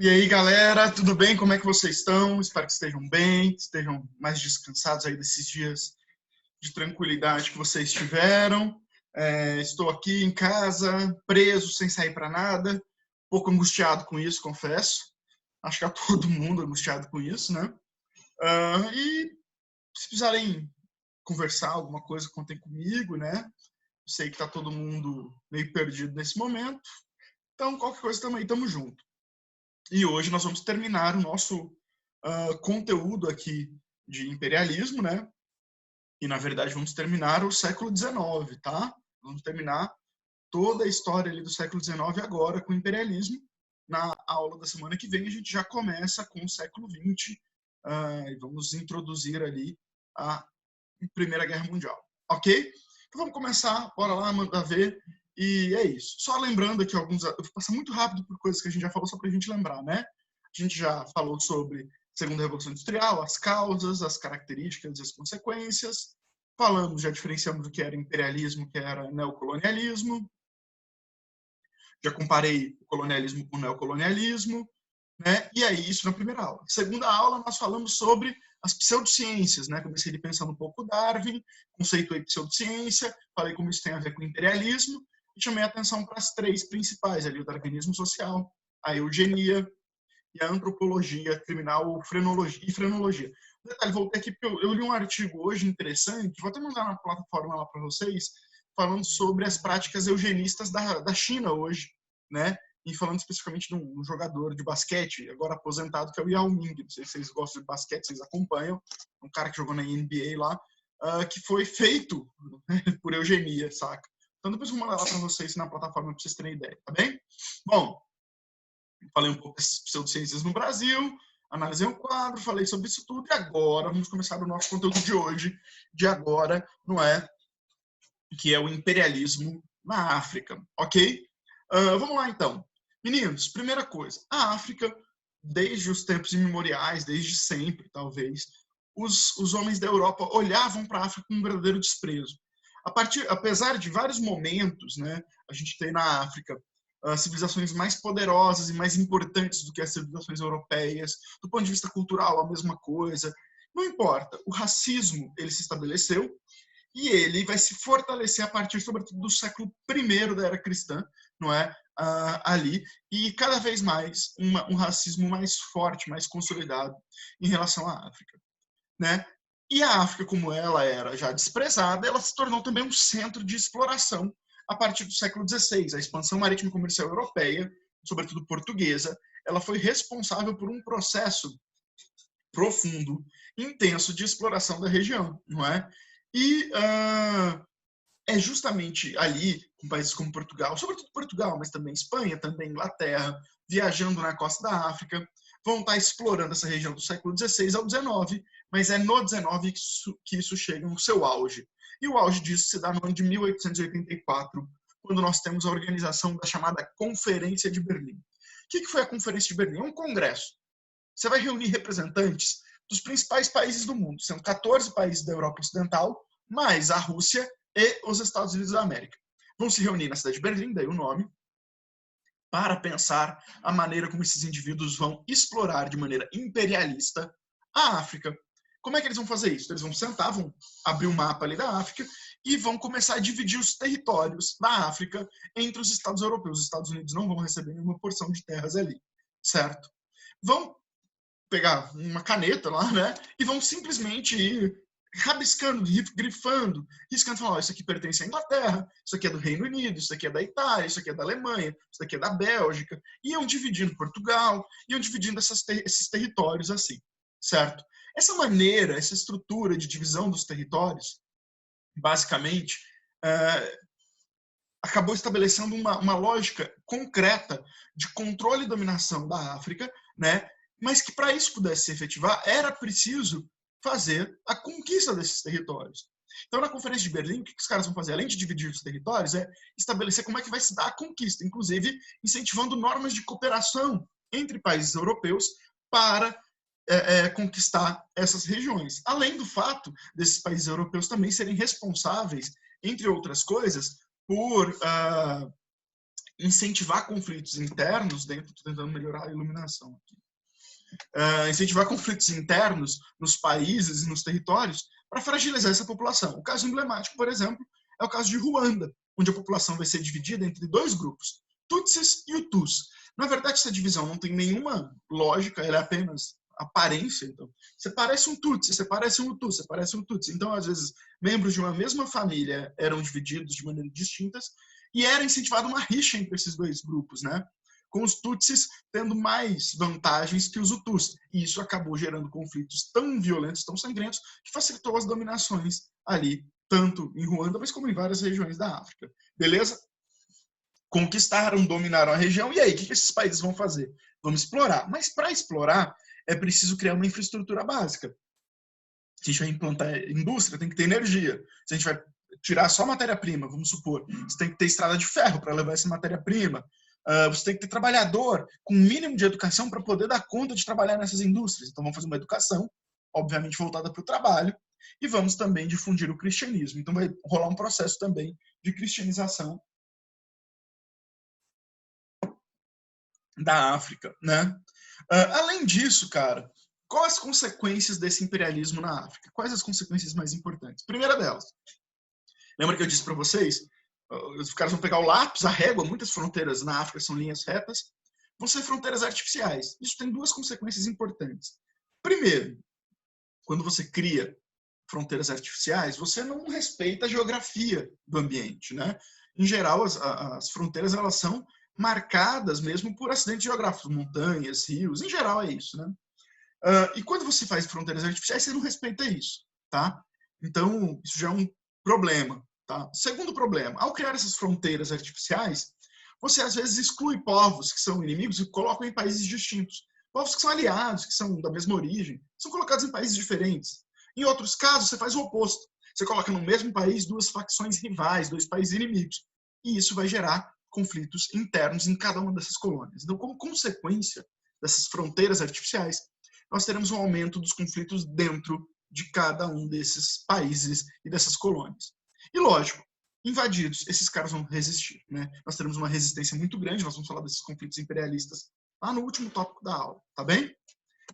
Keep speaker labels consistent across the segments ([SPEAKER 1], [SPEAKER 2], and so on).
[SPEAKER 1] E aí, galera, tudo bem? Como é que vocês estão? Espero que estejam bem, estejam mais descansados aí desses dias de tranquilidade que vocês tiveram. Estou aqui em casa, preso, sem sair para nada, um pouco angustiado com isso, confesso. Acho que é todo mundo angustiado com isso, né? E se precisarem conversar alguma coisa, contem comigo, né? Sei que está todo mundo meio perdido nesse momento. Então, qualquer coisa, também estamos juntos. E hoje nós vamos terminar o nosso conteúdo aqui de imperialismo, né? E, na verdade, vamos terminar o século XIX, tá? Vamos terminar toda a história ali do século XIX agora com o imperialismo. Na aula da semana que vem, a gente já começa com o século XX e vamos introduzir ali a Primeira Guerra Mundial, ok? Então vamos começar, bora lá, manda ver. E é isso. Só lembrando aqui alguns. Eu vou passar muito rápido por coisas que a gente já falou, só para a gente lembrar, né? A gente já falou sobre a Segunda Revolução Industrial, as causas, as características e as consequências. Falamos, já diferenciamos o que era imperialismo, o que era neocolonialismo. Já comparei o colonialismo com o neocolonialismo, né? E aí, isso na primeira aula. Segunda aula, nós falamos sobre as pseudociências, né? Comecei a pensar um pouco Darwin, conceituei pseudociência, falei como isso tem a ver com o imperialismo, e chamei a atenção para as três principais ali, o darwinismo social, a eugenia e a antropologia criminal e frenologia. Detalhe, voltei aqui porque eu li um artigo hoje interessante, vou até mandar na plataforma lá para vocês, falando sobre as práticas eugenistas da China hoje, né? E falando especificamente de um jogador de basquete, agora aposentado, que é o Yao Ming. Não sei se vocês gostam de basquete, vocês acompanham. Um cara que jogou na NBA lá, que foi feito por eugenia, saca? Então depois eu vou mandar lá para vocês na plataforma para vocês terem ideia, tá bem? Bom, falei um pouco das pseudociências no Brasil, analisei um quadro, falei sobre isso tudo, e agora vamos começar o nosso conteúdo de hoje, de agora, não é? Que é o imperialismo na África, ok? Vamos lá, então. Meninos, primeira coisa, a África, desde os tempos imemoriais, desde sempre, talvez, os homens da Europa olhavam para a África com um verdadeiro desprezo. Apesar de vários momentos, né, a gente tem na África civilizações mais poderosas e mais importantes do que as civilizações europeias, do ponto de vista cultural, a mesma coisa. Não importa, o racismo ele se estabeleceu e ele vai se fortalecer a partir, sobretudo, do século I da era cristã, não é? Ali, e cada vez mais um racismo mais forte, mais consolidado em relação à África, né? E a África, como ela era já desprezada, ela se tornou também um centro de exploração a partir do século XVI. A expansão marítima comercial europeia, sobretudo portuguesa, ela foi responsável por um processo profundo, intenso de exploração da região, não é? E é justamente ali, com países como Portugal, sobretudo Portugal, mas também Espanha, também Inglaterra, viajando na costa da África, vão estar explorando essa região do século XVI ao XIX, mas é no XIX que isso chega no seu auge. E o auge disso se dá no ano de 1884, quando nós temos a organização da chamada Conferência de Berlim. O que foi a Conferência de Berlim? É um congresso. Você vai reunir representantes dos principais países do mundo, são 14 países da Europa Ocidental, mais a Rússia e os Estados Unidos da América. Vão se reunir na cidade de Berlim, daí o nome, para pensar a maneira como esses indivíduos vão explorar de maneira imperialista a África. Como é que eles vão fazer isso? Eles vão sentar, vão abrir um mapa ali da África e vão começar a dividir os territórios da África entre os Estados europeus. Os Estados Unidos não vão receber nenhuma porção de terras ali, certo? Vão pegar uma caneta lá, né? E vão simplesmente ir rabiscando, grifando, riscando, falando, isso aqui pertence à Inglaterra, isso aqui é do Reino Unido, isso aqui é da Itália, isso aqui é da Alemanha, isso aqui é da Bélgica, e iam dividindo Portugal, iam dividindo esses territórios assim, certo? Essa maneira, essa estrutura de divisão dos territórios, basicamente, acabou estabelecendo uma lógica concreta de controle e dominação da África, né? Mas que para isso pudesse se efetivar, era preciso fazer a conquista desses territórios. Então, na Conferência de Berlim, o que os caras vão fazer? Além de dividir os territórios, é estabelecer como é que vai se dar a conquista, inclusive incentivando normas de cooperação entre países europeus para conquistar essas regiões. Além do fato desses países europeus também serem responsáveis, entre outras coisas, por incentivar conflitos internos dentro, estou tentando melhorar a iluminação aqui. Incentivar conflitos internos nos países e nos territórios para fragilizar essa população. O caso emblemático, por exemplo, é o caso de Ruanda, onde a população vai ser dividida entre dois grupos, Tutsis e Hutus. Na verdade, essa divisão não tem nenhuma lógica, ela é apenas aparência. Então, você parece um Tutsi, você parece um Hutu, você parece um Tutsi. Então, às vezes, membros de uma mesma família eram divididos de maneiras distintas e era incentivada uma rixa entre esses dois grupos, né? Com os Tutsis tendo mais vantagens que os Hutus. E isso acabou gerando conflitos tão violentos, tão sangrentos, que facilitou as dominações ali, tanto em Ruanda, mas como em várias regiões da África. Beleza? Conquistaram, dominaram a região, e aí, o que esses países vão fazer? Vamos explorar. Mas para explorar, é preciso criar uma infraestrutura básica. Se a gente vai implantar indústria, tem que ter energia. Se a gente vai tirar só matéria-prima, vamos supor, você tem que ter estrada de ferro para levar essa matéria-prima. Você tem que ter trabalhador com um mínimo de educação para poder dar conta de trabalhar nessas indústrias. Então, vamos fazer uma educação, obviamente voltada para o trabalho, e vamos também difundir o cristianismo. Então, vai rolar um processo também de cristianização da África, né? Além disso, cara, quais as consequências desse imperialismo na África? Quais as consequências mais importantes? Primeira delas, lembra que eu disse para vocês? Os caras vão pegar o lápis, a régua, muitas fronteiras na África são linhas retas, vão ser fronteiras artificiais. Isso tem duas consequências importantes. Primeiro, quando você cria fronteiras artificiais, você não respeita a geografia do ambiente, né? Em geral, as fronteiras elas são marcadas mesmo por acidentes geográficos, montanhas, rios, em geral é isso, né? E quando você faz fronteiras artificiais, você não respeita isso, tá? Então, isso já é um problema, tá? Segundo problema, ao criar essas fronteiras artificiais, você às vezes exclui povos que são inimigos e coloca em países distintos. Povos que são aliados, que são da mesma origem, são colocados em países diferentes. Em outros casos, você faz o oposto. Você coloca no mesmo país duas facções rivais, dois países inimigos. E isso vai gerar conflitos internos em cada uma dessas colônias. Então, como consequência dessas fronteiras artificiais, nós teremos um aumento dos conflitos dentro de cada um desses países e dessas colônias. E, lógico, invadidos, esses caras vão resistir, né? Nós teremos uma resistência muito grande, nós vamos falar desses conflitos imperialistas lá no último tópico da aula, tá bem?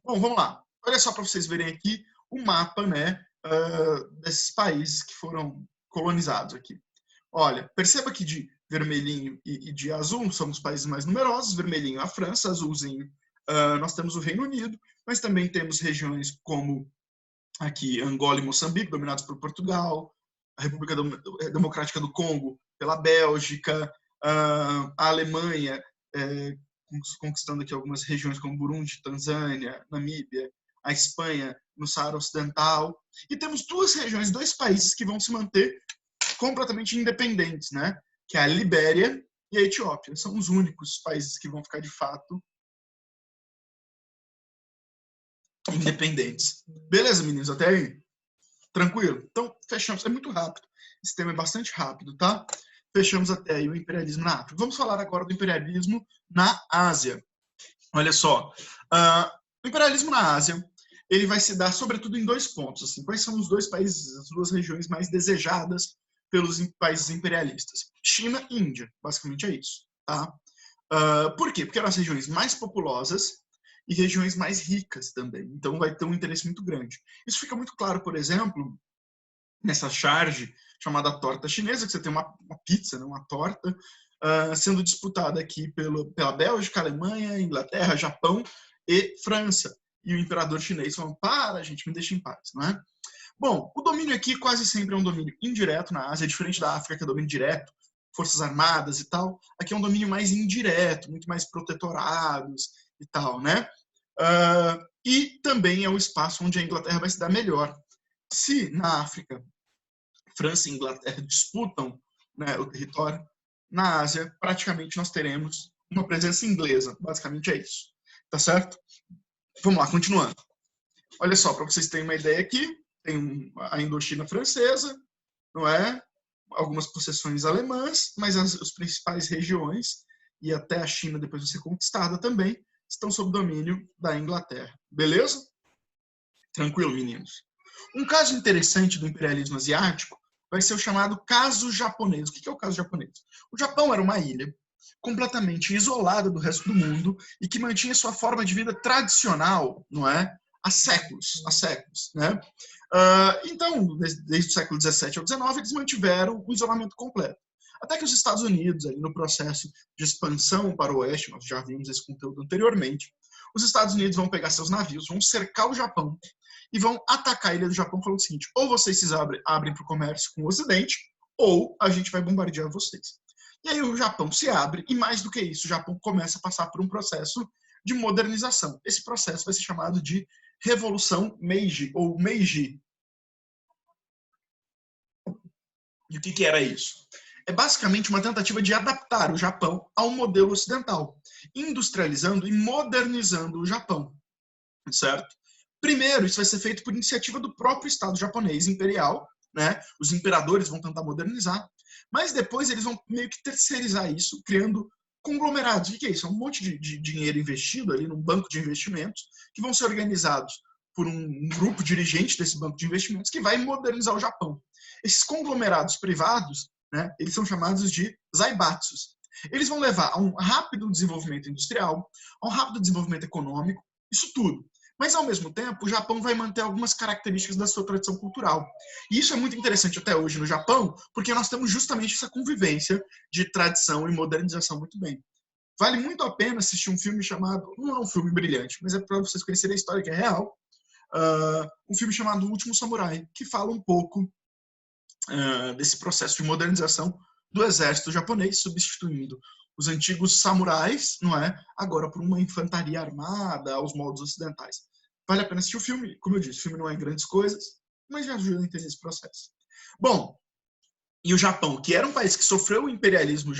[SPEAKER 1] Bom, vamos lá. Olha só para vocês verem aqui o mapa, né, desses países que foram colonizados aqui. Olha, perceba que de vermelhinho e de azul são os países mais numerosos, vermelhinho a França, azulzinho nós temos o Reino Unido, mas também temos regiões como aqui Angola e Moçambique, dominados por Portugal, a República Democrática do Congo pela Bélgica, a Alemanha conquistando aqui algumas regiões como Burundi, Tanzânia, Namíbia, a Espanha no Saara Ocidental, e temos duas regiões, dois países que vão se manter completamente independentes, né? Que é a Libéria e a Etiópia. São os únicos países que vão ficar de fato independentes. Beleza, meninos? Até aí? Tranquilo? Então, fechamos. É muito rápido. Esse tema é bastante rápido, tá? Fechamos até aí o imperialismo na África. Vamos falar agora do imperialismo na Ásia. Olha só. O imperialismo na Ásia, ele vai se dar sobretudo em dois pontos. Assim. Quais são os dois países, as duas regiões mais desejadas pelos países imperialistas? China e Índia. Basicamente é isso, tá? Por quê? Porque eram as regiões mais populosas e regiões mais ricas também. Então, vai ter um interesse muito grande. Isso fica muito claro, por exemplo, nessa charge chamada torta chinesa, que você tem uma pizza, né, uma torta, sendo disputada aqui pela Bélgica, Alemanha, Inglaterra, Japão e França. E o imperador chinês falando, para, gente, me deixa em paz, não é? Bom, o domínio aqui quase sempre é um domínio indireto na Ásia, diferente da África, que é domínio direto, forças armadas e tal. Aqui é um domínio mais indireto, muito mais protetorados e tal, né? E também é o espaço onde a Inglaterra vai se dar melhor. Se na África, França e Inglaterra disputam, né, o território, na Ásia, praticamente nós teremos uma presença inglesa. Basicamente é isso. Tá certo? Vamos lá, continuando. Olha só, para vocês terem uma ideia aqui, tem a Indochina francesa, não é? Algumas possessões alemãs, mas as principais regiões, e até a China depois de ser conquistada também, estão sob domínio da Inglaterra. Beleza? Tranquilo, meninos? Um caso interessante do imperialismo asiático vai ser o chamado caso japonês. O que é o caso japonês? O Japão era uma ilha completamente isolada do resto do mundo e que mantinha sua forma de vida tradicional, não é? Há séculos, né? Então, desde o século XVII ao XIX, eles mantiveram o isolamento completo. Até que os Estados Unidos, aí no processo de expansão para o oeste, nós já vimos esse conteúdo anteriormente, os Estados Unidos vão pegar seus navios, vão cercar o Japão e vão atacar a ilha do Japão falando o seguinte: ou vocês se abrem para o comércio com o Ocidente, ou a gente vai bombardear vocês. E aí o Japão se abre e, mais do que isso, o Japão começa a passar por um processo de modernização. Esse processo vai ser chamado de Revolução Meiji, ou Meiji. E o que era isso? É basicamente uma tentativa de adaptar o Japão ao modelo ocidental, industrializando e modernizando o Japão, certo? Primeiro, isso vai ser feito por iniciativa do próprio Estado japonês imperial, né? Os imperadores vão tentar modernizar, mas depois eles vão meio que terceirizar isso, criando conglomerados. O que é isso? É um monte de dinheiro investido ali num banco de investimentos que vão ser organizados por um grupo dirigente desse banco de investimentos que vai modernizar o Japão. Esses conglomerados privados, né, eles são chamados de zaibatsus. Eles vão levar a um rápido desenvolvimento industrial, a um rápido desenvolvimento econômico, isso tudo. Mas, ao mesmo tempo, o Japão vai manter algumas características da sua tradição cultural. E isso é muito interessante até hoje no Japão, porque nós temos justamente essa convivência de tradição e modernização muito bem. Vale muito a pena assistir um filme chamado, não é um filme brilhante, mas é para vocês conhecerem a história que é real, um filme chamado O Último Samurai, que fala um pouco desse processo de modernização do exército japonês, substituindo os antigos samurais, não é? Agora por uma infantaria armada aos moldes ocidentais. Vale a pena assistir o filme. Como eu disse, o filme não é grandes coisas, mas já ajuda a entender esse processo. Bom, e o Japão, que era um país que sofreu o imperialismo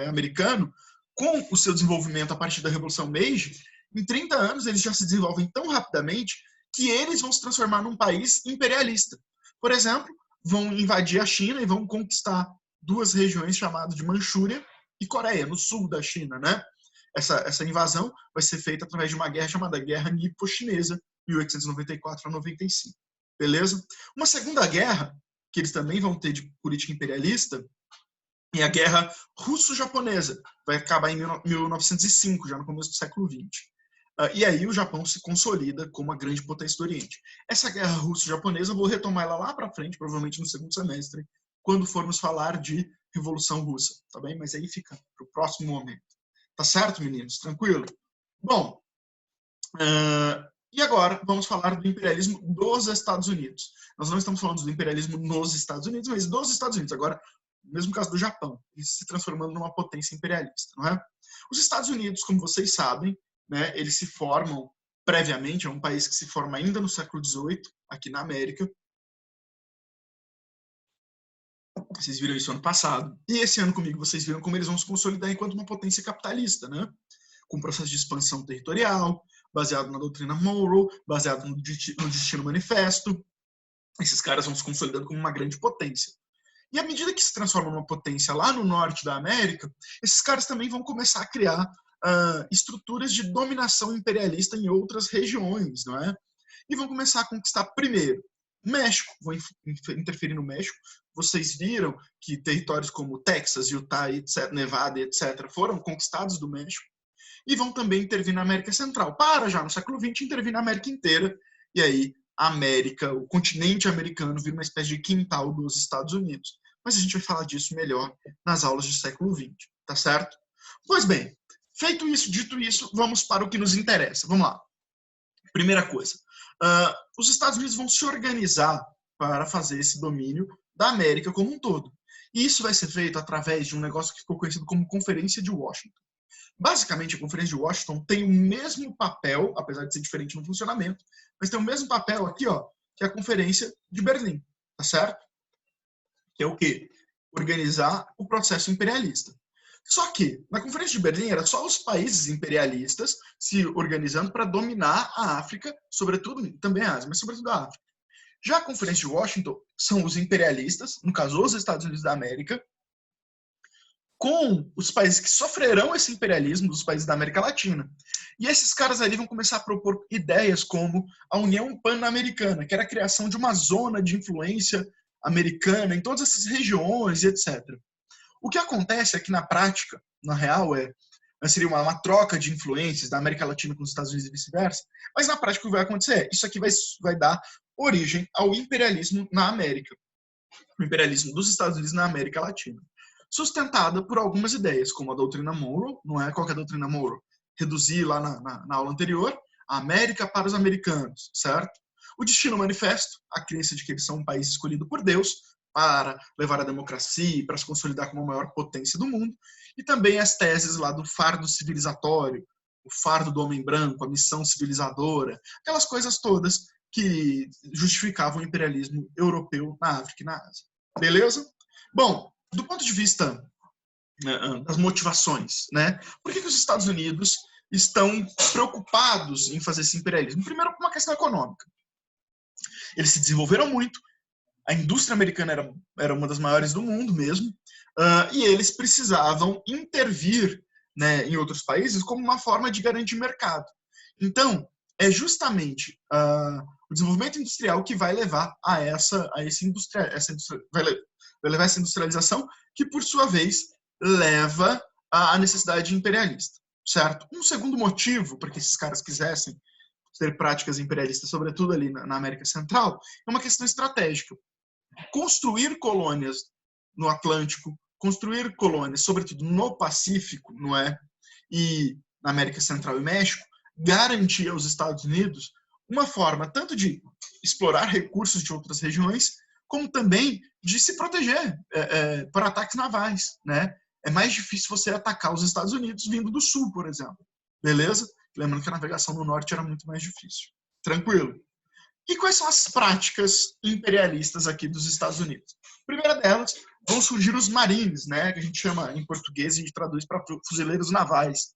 [SPEAKER 1] americano, com o seu desenvolvimento a partir da Revolução Meiji, em 30 anos eles já se desenvolvem tão rapidamente que eles vão se transformar num país imperialista. Por exemplo, vão invadir a China e vão conquistar duas regiões chamadas de Manchúria e Coreia, no sul da China, né? Essa invasão vai ser feita através de uma guerra chamada Guerra Nipo-Chinesa, 1894 a 95. Beleza? Uma segunda guerra, que eles também vão ter de política imperialista, é a Guerra Russo-Japonesa. Vai acabar em 1905, já no começo do século XX. E aí o Japão se consolida como a grande potência do Oriente. Essa Guerra Russo-Japonesa, eu vou retomar ela lá para frente, provavelmente no segundo semestre, quando formos falar de Revolução Russa, tá bem? Mas aí fica para o próximo momento. Tá certo, meninos? Tranquilo? Bom, e agora vamos falar do imperialismo dos Estados Unidos. Nós não estamos falando do imperialismo nos Estados Unidos, mas dos Estados Unidos. Agora, no mesmo caso do Japão, se transformando numa potência imperialista, não é? Os Estados Unidos, como vocês sabem, né, eles se formam previamente, é um país que se forma ainda no século XVIII, aqui na América. Vocês viram isso ano passado. E esse ano comigo vocês viram como eles vão se consolidar enquanto uma potência capitalista, né? Com um processo de expansão territorial, baseado na doutrina Monroe, baseado no Destino Manifesto. Esses caras vão se consolidando como uma grande potência. E à medida que se transforma numa potência lá no norte da América, esses caras também vão começar a criar estruturas de dominação imperialista em outras regiões, não é? E vão começar a conquistar primeiro México, vão interferir no México. Vocês viram que territórios como Texas, Utah, etc., Nevada, etc., foram conquistados do México. E vão também intervir na América Central. Para já no século XX intervir na América inteira. E aí a América, o continente americano, vira uma espécie de quintal dos Estados Unidos. Mas a gente vai falar disso melhor nas aulas do século XX, tá certo? Pois bem, feito isso, dito isso, vamos para o que nos interessa. Vamos lá. Primeira coisa, os Estados Unidos vão se organizar para fazer esse domínio da América como um todo. E isso vai ser feito através de um negócio que ficou conhecido como Conferência de Washington. Basicamente, a Conferência de Washington tem o mesmo papel, apesar de ser diferente no funcionamento, mas tem o mesmo papel aqui, ó, que a Conferência de Berlim, tá certo? Que é o quê? Organizar o processo imperialista. Só que, na Conferência de Berlim, era só os países imperialistas se organizando para dominar a África, sobretudo, também a Ásia, mas sobretudo a África. Já a Conferência de Washington são os imperialistas, no caso, os Estados Unidos da América, com os países que sofrerão esse imperialismo dos países da América Latina. E esses caras ali vão começar a propor ideias como a União Pan-Americana, que era a criação de uma zona de influência americana em todas essas regiões, etc. O que acontece é que, na prática, na real, seria uma troca de influências da América Latina com os Estados Unidos e vice-versa, mas na prática o que vai acontecer é, isso aqui vai dar origem ao imperialismo na América, o imperialismo dos Estados Unidos na América Latina, sustentada por algumas ideias, como a doutrina Monroe, não é? Qual que é a doutrina Monroe? Reduzir lá na aula anterior, a América para os americanos, certo? O Destino Manifesto, a crença de que eles são um país escolhido por Deus para levar a democracia e para se consolidar como a maior potência do mundo, e também as teses lá do fardo civilizatório, o fardo do homem branco, a missão civilizadora, aquelas coisas todas que justificavam o imperialismo europeu na África e na Ásia. Beleza? Bom, do ponto de vista das motivações, né? Por que os Estados Unidos estão preocupados em fazer esse imperialismo? Primeiro, por uma questão econômica. Eles se desenvolveram muito, a indústria americana era uma das maiores do mundo mesmo, e eles precisavam intervir, né, em outros países como uma forma de garantir mercado. Então, é justamente o desenvolvimento industrial que vai levar vai levar essa industrialização, que por sua vez leva à necessidade imperialista, certo? Um segundo motivo para que esses caras quisessem ter práticas imperialistas, sobretudo ali na América Central, é uma questão estratégica. Construir colônias no Atlântico, construir colônias, sobretudo no Pacífico, não é? E na América Central e México, garantia aos Estados Unidos uma forma tanto de explorar recursos de outras regiões, como também de se proteger por ataques navais, né? É mais difícil você atacar os Estados Unidos vindo do sul, por exemplo. Beleza? Lembrando que a navegação no norte era muito mais difícil. Tranquilo. E quais são as práticas imperialistas aqui dos Estados Unidos? A primeira delas, vão surgir os marines, né, que a gente chama em português e a gente traduz para fuzileiros navais,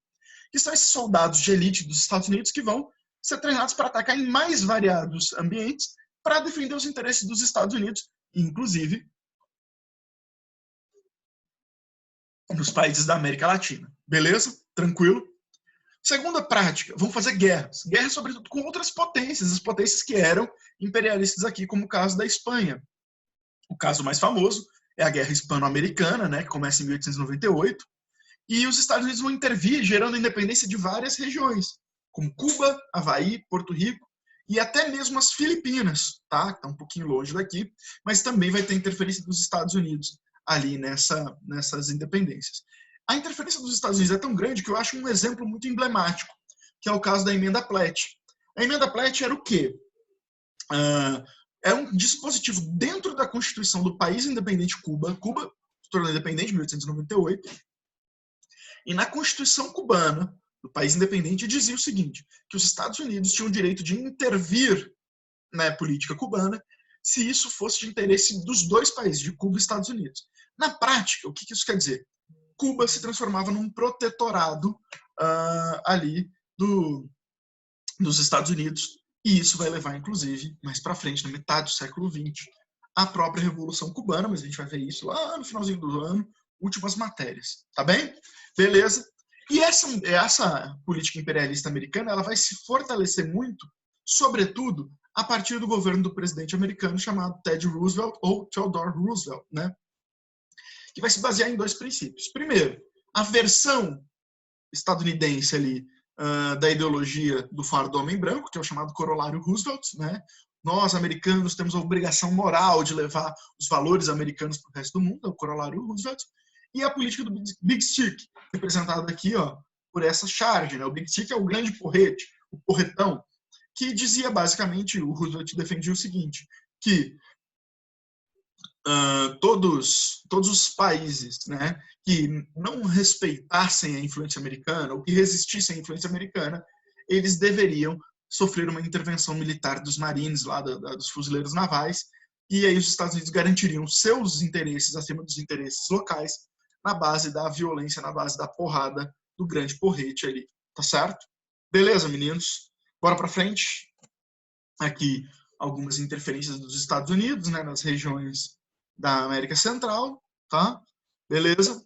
[SPEAKER 1] que são esses soldados de elite dos Estados Unidos que vão ser treinados para atacar em mais variados ambientes para defender os interesses dos Estados Unidos, inclusive nos países da América Latina. Beleza? Tranquilo? Segunda prática, vão fazer guerras. Guerras, sobretudo, com outras potências, as potências que eram imperialistas aqui, como o caso da Espanha. O caso mais famoso é a Guerra Hispano-Americana, né, que começa em 1898, e os Estados Unidos vão intervir, gerando a independência de várias regiões, como Cuba, Havaí, Porto Rico e até mesmo as Filipinas, tá? Que está um pouquinho longe daqui, mas também vai ter interferência dos Estados Unidos ali nessas independências. A interferência dos Estados Unidos é tão grande que eu acho um exemplo muito emblemático, que é o caso da Emenda Platt. A Emenda Platt era o quê? É um dispositivo dentro da Constituição do país independente Cuba. Cuba se tornou independente em 1898. E na Constituição cubana, do país independente, dizia o seguinte, que os Estados Unidos tinham o direito de intervir na política cubana se isso fosse de interesse dos dois países, de Cuba e Estados Unidos. Na prática, o que isso quer dizer? Cuba se transformava num protetorado ali dos Estados Unidos, e isso vai levar, inclusive, mais para frente, na metade do século XX, a própria Revolução Cubana, mas a gente vai ver isso lá no finalzinho do ano, últimas matérias, tá bem? Beleza? E essa política imperialista americana, ela vai se fortalecer muito, sobretudo, a partir do governo do presidente americano chamado Teddy Roosevelt ou Theodore Roosevelt, né? Que vai se basear em dois princípios. Primeiro, a versão estadunidense ali da ideologia do fardo do homem branco, que é o chamado corolário Roosevelt, né? Nós, americanos, temos a obrigação moral de levar os valores americanos para o resto do mundo, é o corolário Roosevelt, e a política do Big Stick, representada aqui por essa charge, né? O Big Stick é o grande porrete, o porretão, que dizia basicamente, o Roosevelt defendia o seguinte, que todos os países, né, que não respeitassem a influência americana ou que resistissem à influência americana, eles deveriam sofrer uma intervenção militar dos marines, lá dos fuzileiros navais, e aí os Estados Unidos garantiriam seus interesses acima dos interesses locais na base da violência, na base da porrada do grande porrete ali, tá certo? Beleza, meninos? Bora pra frente. Aqui algumas interferências dos Estados Unidos, né, nas regiões da América Central, tá? Beleza?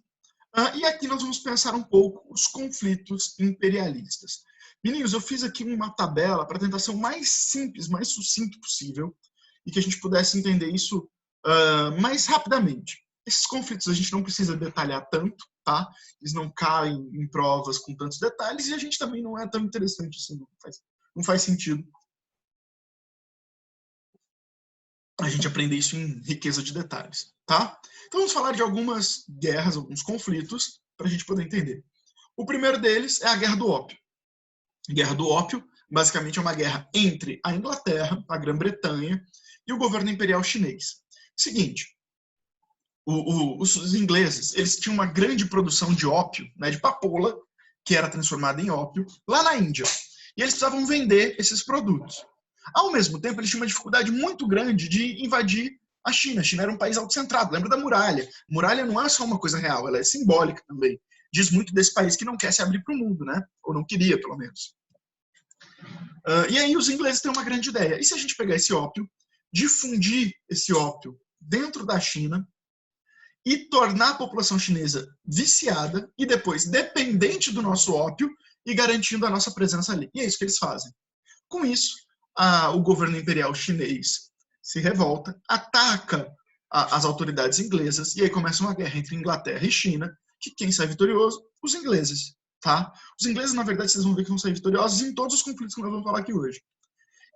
[SPEAKER 1] E aqui nós vamos pensar um pouco os conflitos imperialistas. Meninos, eu fiz aqui uma tabela para tentar ser o mais simples, mais sucinto possível e que a gente pudesse entender isso mais rapidamente. Esses conflitos a gente não precisa detalhar tanto, tá? Eles não caem em provas com tantos detalhes e a gente também não é tão interessante assim, não faz sentido a gente aprender isso em riqueza de detalhes, tá? Então vamos falar de algumas guerras, alguns conflitos, para a gente poder entender. O primeiro deles é a Guerra do Ópio. A Guerra do Ópio, basicamente, é uma guerra entre a Inglaterra, a Grã-Bretanha e o governo imperial chinês. Seguinte, os ingleses, eles tinham uma grande produção de ópio, né, de papoula, que era transformada em ópio, lá na Índia. E eles precisavam vender esses produtos. Ao mesmo tempo, eles tinham uma dificuldade muito grande de invadir a China. A China era um país autocentrado. Lembra da muralha? A muralha não é só uma coisa real, ela é simbólica também. Diz muito desse país que não quer se abrir para o mundo, né? Ou não queria, pelo menos. E aí os ingleses têm uma grande ideia. E se a gente pegar esse ópio, difundir esse ópio dentro da China e tornar a população chinesa viciada e depois dependente do nosso ópio e garantindo a nossa presença ali? E é isso que eles fazem. Com isso, o governo imperial chinês se revolta, ataca as autoridades inglesas e aí começa uma guerra entre Inglaterra e China, que quem sai vitorioso? Os ingleses. Tá? Os ingleses, na verdade, vocês vão ver que vão sair vitoriosos em todos os conflitos que nós vamos falar aqui hoje.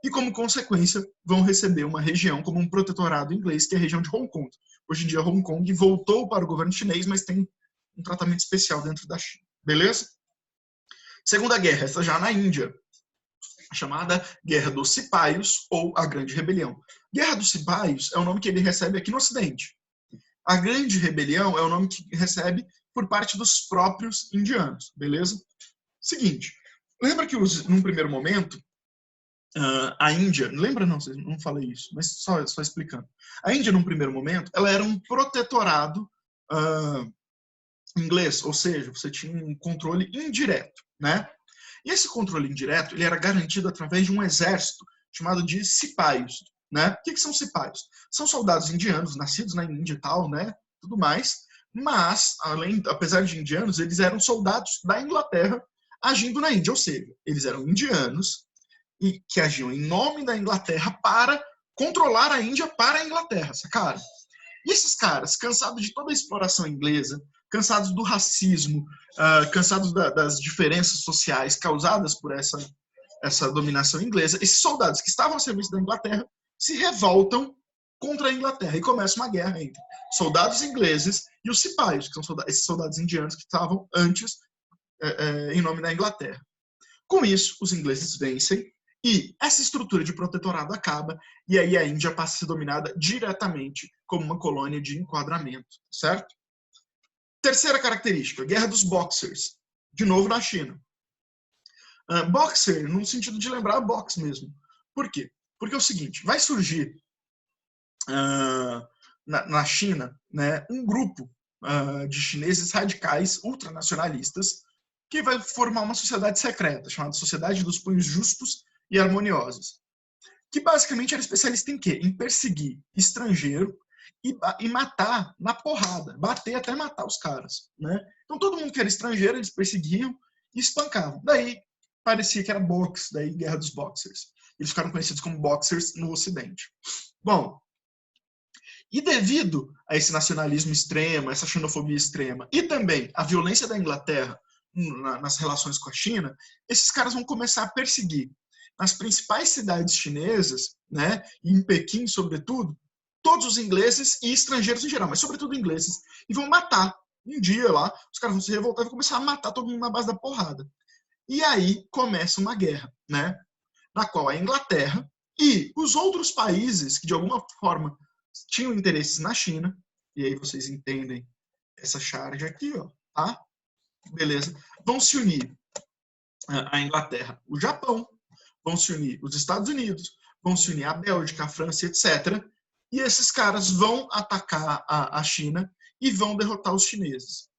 [SPEAKER 1] E, como consequência, vão receber uma região como um protetorado inglês, que é a região de Hong Kong. Hoje em dia, Hong Kong voltou para o governo chinês, mas tem um tratamento especial dentro da China. Beleza? Segunda guerra, essa já na Índia, chamada Guerra dos Cipaios ou a Grande Rebelião. Guerra dos Cipaios é o nome que ele recebe aqui no Ocidente. A Grande Rebelião é o nome que recebe por parte dos próprios indianos, beleza? Seguinte, lembra que num primeiro momento, a Índia, lembra não, não falei isso, mas só explicando. A Índia, num primeiro momento, ela era um protetorado inglês, ou seja, você tinha um controle indireto, né? E esse controle indireto, ele era garantido através de um exército chamado de cipaios, né? O que são cipaios? São soldados indianos, nascidos na Índia e tal, né? Tudo mais, mas, apesar de indianos, eles eram soldados da Inglaterra agindo na Índia, ou seja, eles eram indianos e que agiam em nome da Inglaterra para controlar a Índia para a Inglaterra, sacaram? E esses caras, cansados de toda a exploração inglesa, cansados do racismo, cansados das diferenças sociais causadas por essa dominação inglesa, esses soldados que estavam a serviço da Inglaterra se revoltam contra a Inglaterra e começa uma guerra entre soldados ingleses e os cipaios, que são esses soldados indianos que estavam antes em nome da Inglaterra. Com isso, os ingleses vencem e essa estrutura de protetorado acaba e aí a Índia passa a ser dominada diretamente como uma colônia de enquadramento, certo? Terceira característica, Guerra dos Boxers, de novo na China. Boxer, no sentido de lembrar boxe mesmo. Por quê? Porque é o seguinte, vai surgir na China, né, um grupo de chineses radicais ultranacionalistas que vai formar uma sociedade secreta, chamada Sociedade dos Punhos Justos e Harmoniosos, que basicamente era especialista em quê? Em perseguir estrangeiro e matar na porrada, bater até matar os caras, né? Então todo mundo que era estrangeiro eles perseguiam e espancavam. Daí parecia que era boxe, daí Guerra dos Boxers. Eles ficaram conhecidos como boxers no Ocidente. Bom, e devido a esse nacionalismo extremo, essa xenofobia extrema e também a violência da Inglaterra nas relações com a China, esses caras vão começar a perseguir nas principais cidades chinesas, né, e em Pequim, sobretudo, todos os ingleses e estrangeiros em geral, mas sobretudo ingleses, e vão matar. Um dia lá, os caras vão se revoltar e vão começar a matar todo mundo na base da porrada. E aí começa uma guerra, né, na qual a Inglaterra e os outros países que de alguma forma tinham interesses na China, e aí vocês entendem essa charge aqui, ó, tá? Beleza? Vão se unir a Inglaterra, o Japão, vão se unir os Estados Unidos, vão se unir a Bélgica, a França, etc. E esses caras vão atacar a China e vão derrotar os chineses.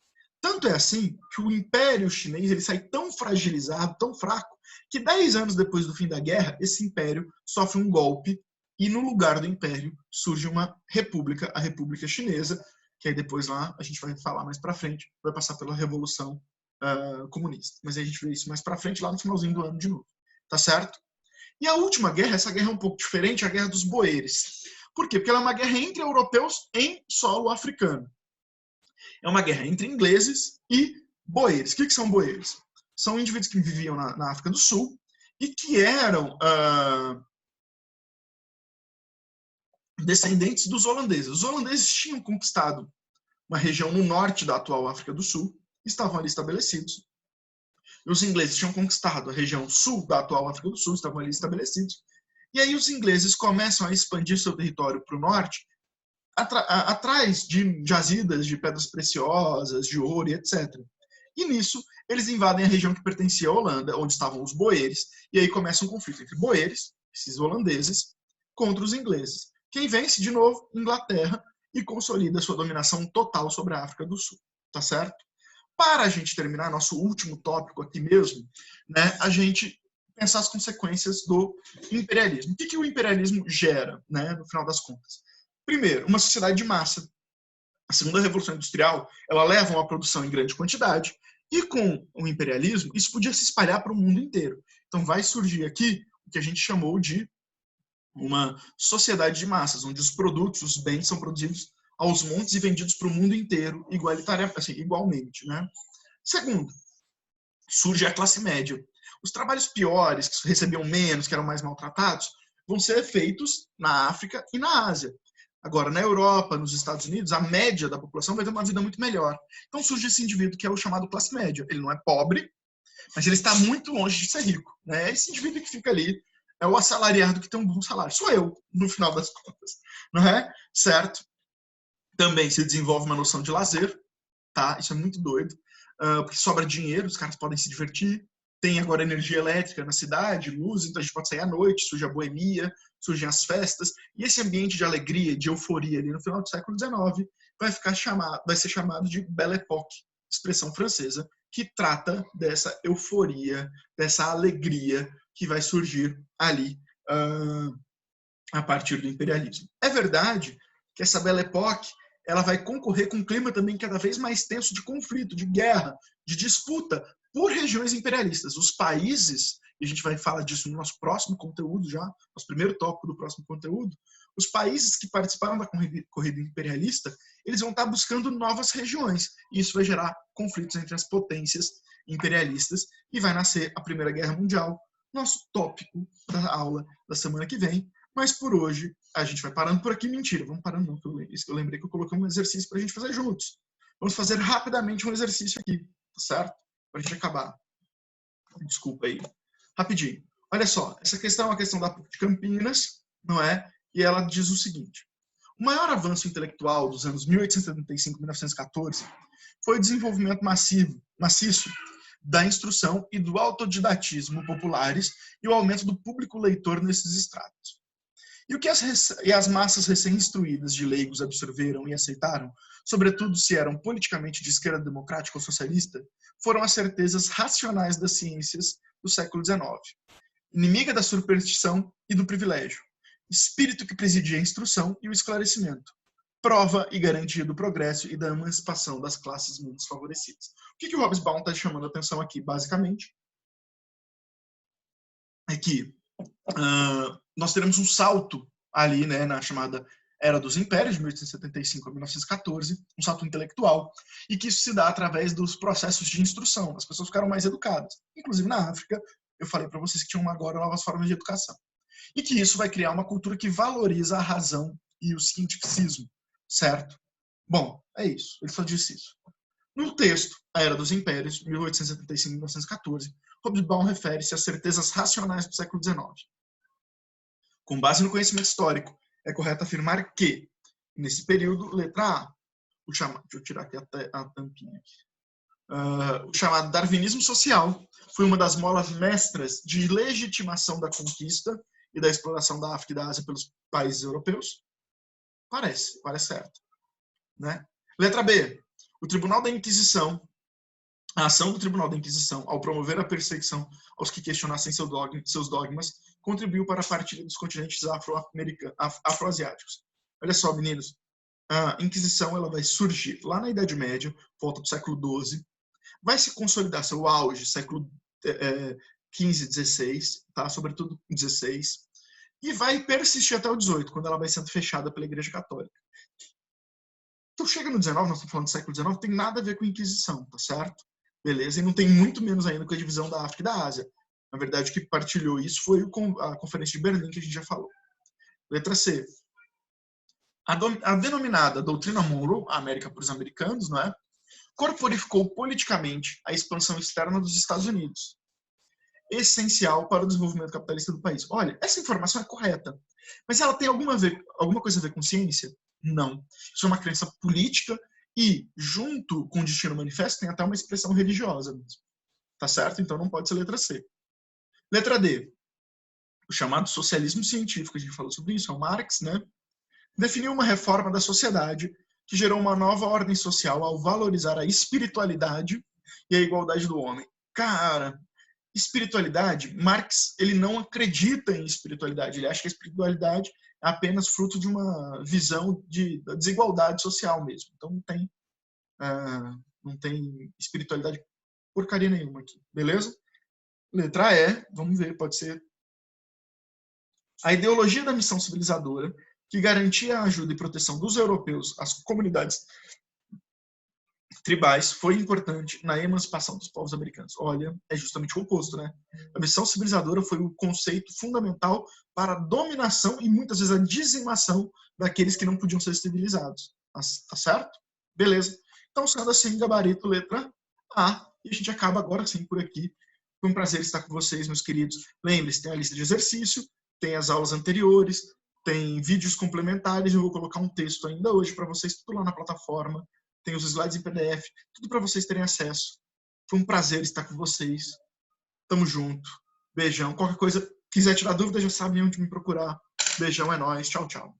[SPEAKER 1] Tanto é assim que o Império Chinês ele sai tão fragilizado, tão fraco, que 10 anos depois do fim da guerra, esse Império sofre um golpe e no lugar do Império surge uma república, a República Chinesa, que aí depois lá a gente vai falar mais para frente, vai passar pela Revolução Comunista. Mas aí a gente vê isso mais para frente, lá no finalzinho do ano de novo. Tá certo? E a última guerra, essa guerra é um pouco diferente, é a Guerra dos Boeres. Por quê? Porque ela é uma guerra entre europeus em solo africano. É uma guerra entre ingleses e boeres. O que são boeres? São indivíduos que viviam na África do Sul e que eram descendentes dos holandeses. Os holandeses tinham conquistado uma região no norte da atual África do Sul, estavam ali estabelecidos. E os ingleses tinham conquistado a região sul da atual África do Sul, estavam ali estabelecidos. E aí os ingleses começam a expandir seu território para o norte, atrás de jazidas de pedras preciosas, de ouro e etc. E nisso, eles invadem a região que pertencia à Holanda, onde estavam os boeres, e aí começa um conflito entre boeres, esses holandeses, contra os ingleses. Quem vence, de novo, Inglaterra, e consolida sua dominação total sobre a África do Sul. Tá certo? Para a gente terminar nosso último tópico aqui mesmo, né, a gente pensar as consequências do imperialismo. O que o imperialismo gera, né, no final das contas? Primeiro, uma sociedade de massa. A segunda revolução industrial, ela leva uma produção em grande quantidade, e com o imperialismo, isso podia se espalhar para o mundo inteiro. Então vai surgir aqui o que a gente chamou de uma sociedade de massas, onde os produtos, os bens são produzidos aos montes e vendidos para o mundo inteiro assim, igualmente. Né? Segundo, surge a classe média. Os trabalhos piores, que recebiam menos, que eram mais maltratados, vão ser feitos na África e na Ásia. Agora, na Europa, nos Estados Unidos, a média da população vai ter uma vida muito melhor. Então surge esse indivíduo que é o chamado classe média. Ele não é pobre, mas ele está muito longe de ser rico. Né? Esse indivíduo que fica ali é o assalariado que tem um bom salário. Sou eu, no final das contas. Não é? Certo? Também se desenvolve uma noção de lazer. Tá? Isso é muito doido. Porque sobra dinheiro, os caras podem se divertir. Tem agora energia elétrica na cidade, luz, então a gente pode sair à noite, surge a boemia, surgem as festas. E esse ambiente de alegria, de euforia ali no final do século XIX vai ser chamado de Belle Époque, expressão francesa, que trata dessa euforia, dessa alegria que vai surgir ali a partir do imperialismo. É verdade que essa Belle Époque ela vai concorrer com um clima também cada vez mais tenso de conflito, de guerra, de disputa por regiões imperialistas. Os países, e a gente vai falar disso no nosso próximo conteúdo já, nosso primeiro tópico do próximo conteúdo, os países que participaram da corrida imperialista, eles vão estar buscando novas regiões, e isso vai gerar conflitos entre as potências imperialistas, e vai nascer a Primeira Guerra Mundial, nosso tópico da aula da semana que vem. Mas por hoje, a gente vai parando por aqui. Mentira, vamos parando não, eu lembrei que eu coloquei um exercício para a gente fazer juntos. Vamos fazer rapidamente um exercício aqui, tá certo? Para a gente acabar. Desculpa aí. Rapidinho. Olha só, essa questão é uma questão da PUC de Campinas, não é? E ela diz o seguinte: o maior avanço intelectual dos anos 1875 e 1914 foi o desenvolvimento maciço da instrução e do autodidatismo populares e o aumento do público leitor nesses estratos. E o que as massas recém-instruídas de leigos absorveram e aceitaram, sobretudo se eram politicamente de esquerda democrática ou socialista, foram as certezas racionais das ciências do século XIX, inimiga da superstição e do privilégio, espírito que presidia a instrução e o esclarecimento, prova e garantia do progresso e da emancipação das classes menos favorecidas. O que o Hobsbawm está chamando a atenção aqui, basicamente, é que nós teremos um salto ali, né, na chamada Era dos Impérios, de 1875 a 1914, um salto intelectual, e que isso se dá através dos processos de instrução. As pessoas ficaram mais educadas. Inclusive na África, eu falei para vocês que tinham agora novas formas de educação. E que isso vai criar uma cultura que valoriza a razão e o cientificismo, certo? Bom, é isso. Ele só disse isso. No texto A Era dos Impérios, 1875 a 1914, Hobsbawm refere-se às certezas racionais do século XIX. Com base no conhecimento histórico, é correto afirmar que, nesse período, letra A, deixa eu tirar aqui a tampinha aqui. O chamado darwinismo social foi uma das molas mestras de legitimação da conquista e da exploração da África e da Ásia pelos países europeus? Parece certo. Né? Letra B, o Tribunal da Inquisição, a ação do Tribunal da Inquisição, ao promover a perseguição aos que questionassem seus dogmas, contribuiu para a partilha dos continentes afroasiáticos. Olha só, meninos, a Inquisição ela vai surgir lá na Idade Média, volta do século XII, vai se consolidar seu auge, século XV, XVI, tá? Sobretudo XVI, e vai persistir até o XVIII, quando ela vai sendo fechada pela Igreja Católica. Então chega no 19, nós estamos falando do século 19, tem nada a ver com a Inquisição, tá certo? Beleza? E não tem muito menos ainda com a divisão da África e da Ásia. Na verdade, o que partilhou isso foi a Conferência de Berlim, que a gente já falou. Letra C. A denominada doutrina Monroe, a América para os americanos, não é? Corporificou politicamente a expansão externa dos Estados Unidos, essencial para o desenvolvimento capitalista do país. Olha, essa informação é correta, mas ela tem alguma coisa a ver com ciência? Não. Isso é uma crença política e, junto com o Destino Manifesto, tem até uma expressão religiosa mesmo. Tá certo? Então não pode ser letra C. Letra D. O chamado socialismo científico, a gente falou sobre isso, é o Marx, né? Definiu uma reforma da sociedade que gerou uma nova ordem social ao valorizar a espiritualidade e a igualdade do homem. Cara, espiritualidade, Marx, ele não acredita em espiritualidade, ele acha que a espiritualidade é apenas fruto de uma visão da desigualdade social mesmo. Então não tem espiritualidade porcaria nenhuma aqui, beleza? Letra E, vamos ver, pode ser. A ideologia da missão civilizadora, que garantia a ajuda e proteção dos europeus às comunidades tribais, foi importante na emancipação dos povos americanos. Olha, é justamente o oposto, né? A missão civilizadora foi o conceito fundamental para a dominação e muitas vezes a dizimação daqueles que não podiam ser civilizados. Tá certo? Beleza. Então, sendo assim, gabarito, letra A. E a gente acaba agora sim por aqui. Foi um prazer estar com vocês, meus queridos. Lembre-se, tem a lista de exercício, tem as aulas anteriores, tem vídeos complementares. Eu vou colocar um texto ainda hoje para vocês, tudo lá na plataforma. Tem os slides em PDF, tudo para vocês terem acesso. Foi um prazer estar com vocês. Tamo junto. Beijão. Qualquer coisa, quiser tirar dúvida, já sabe onde me procurar. Beijão, é nóis. Tchau, tchau.